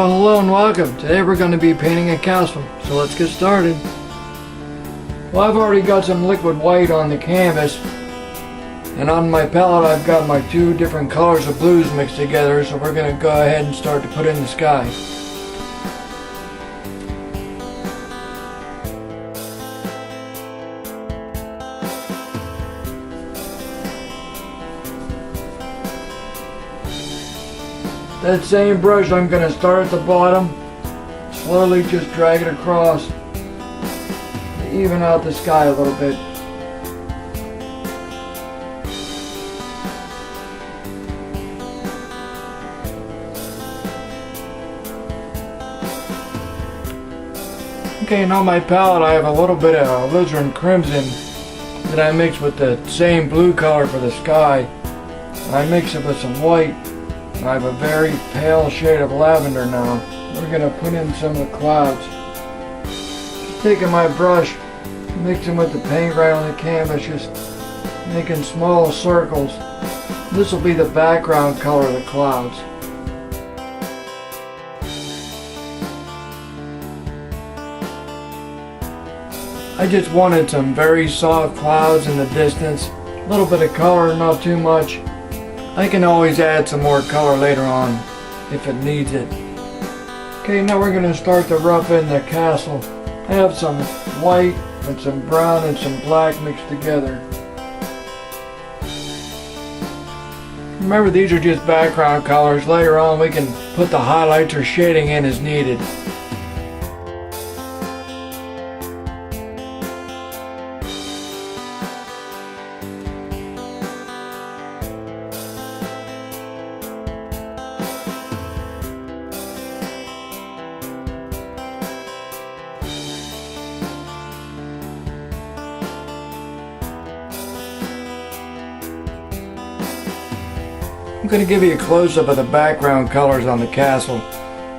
Well, hello and welcome. Today we're going to be painting a castle, so let's get started. Well, I've already got some liquid white on the canvas, and on my palette I've got my two different colors of blues mixed together, so we're going to go ahead and start to put in the sky. That same brush, I'm going to start at the bottom, slowly just drag it across to even out the sky a little bit. Okay, and on my palette I have a little bit of alizarin crimson that I mix with the same blue color for the sky. I mix it with some white. I have a very pale shade of lavender now. We're going to put in some of the clouds. Just taking my brush, mixing with the paint right on the canvas, just making small circles. This will be the background color of the clouds. I just wanted some very soft clouds in the distance. A little bit of color, not too much. I can always add some more color later on if it needs it. Okay, now we're going to start to rough in the castle. I have some white and some brown and some black mixed together. Remember, these are just background colors. Later on we can put the highlights or shading in as needed. I'm going to give you a close-up of the background colors on the castle.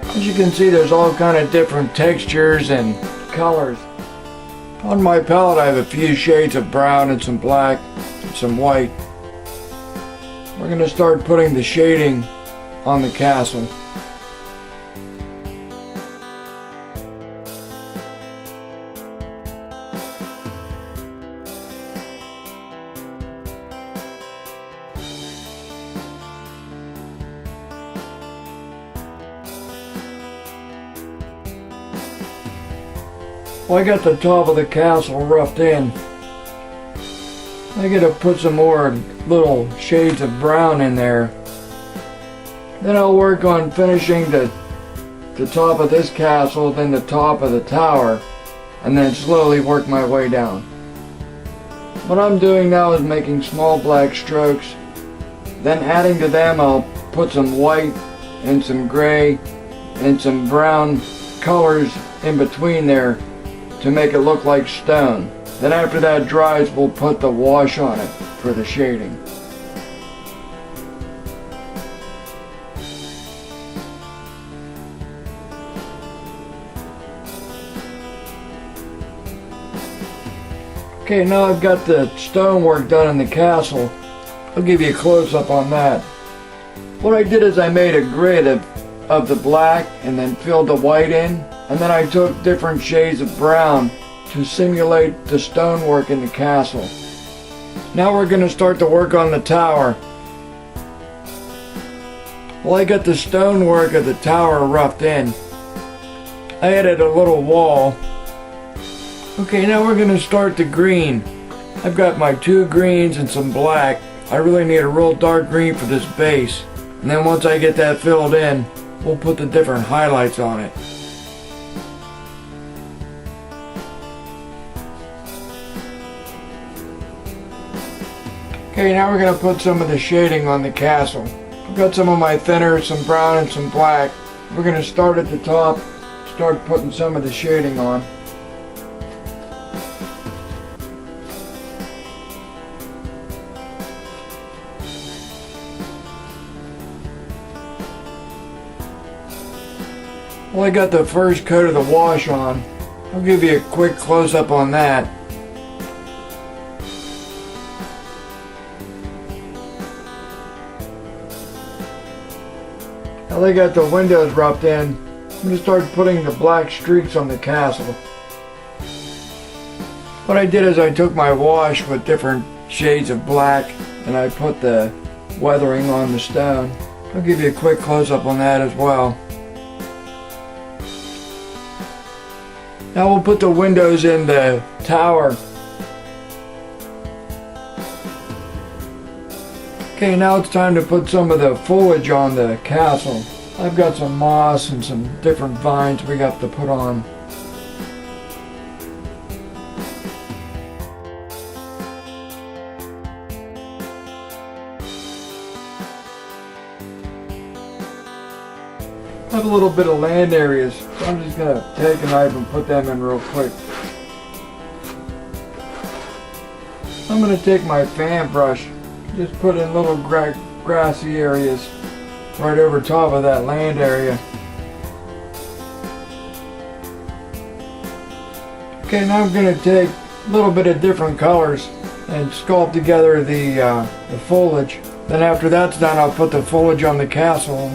As you can see, there's all kind of different textures and colors. On my palette I have a few shades of brown and some black and some white. We're going to start putting the shading on the castle. Well, I got the top of the castle roughed in. I gotta put some more little shades of brown in there. Then I'll work on finishing the top of this castle, then the top of the tower, and then slowly work my way down. What I'm doing now is making small black strokes. Then adding to them, I'll put some white and some gray and some brown colors in between there to make it look like stone. Then after that dries, we'll put the wash on it for the shading. Okay, now I've got the stonework done in the castle. I'll give you a close-up on that. What I did is I made a grid of the black and then filled the white in. And then I took different shades of brown to simulate the stonework in the castle. Now we're going to start to work on the tower. Well, I got the stonework of the tower roughed in. I added a little wall. Okay, now we're going to start the green. I've got my two greens and some black. I really need a real dark green for this base. And then once I get that filled in, we'll put the different highlights on it. Okay, now we're going to put some of the shading on the castle. I've got some of my thinner, some brown and some black. We're going to start at the top, start putting some of the shading on. Well, I got the first coat of the wash on. I'll give you a quick close-up on that. Now they got the windows roughed in. I'm going to start putting the black streaks on the castle. What I did is I took my wash with different shades of black and I put the weathering on the stone. I'll give you a quick close-up on that as well. Now we'll put the windows in the tower. Okay, now it's time to put some of the foliage on the castle. I've got some moss and some different vines we got to put on. I have a little bit of land areas, so I'm just going to take a knife and put them in real quick. I'm going to take my fan brush, just put in little grassy areas right over top of that land area. Okay, now I'm going to take a little bit of different colors and sculpt together the foliage. Then after that's done, I'll put the foliage on the castle.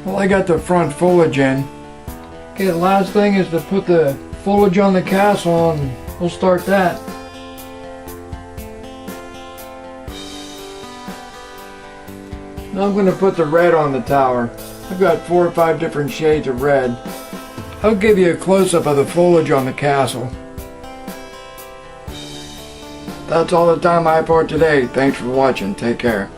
Well, I got the front foliage in. Okay, the last thing is to put the foliage on the castle, and we'll start that. Now I'm going to put the red on the tower. I've got 4 or 5 different shades of red. I'll give you a close-up of the foliage on the castle. That's all the time I have for today. Thanks for watching. Take care.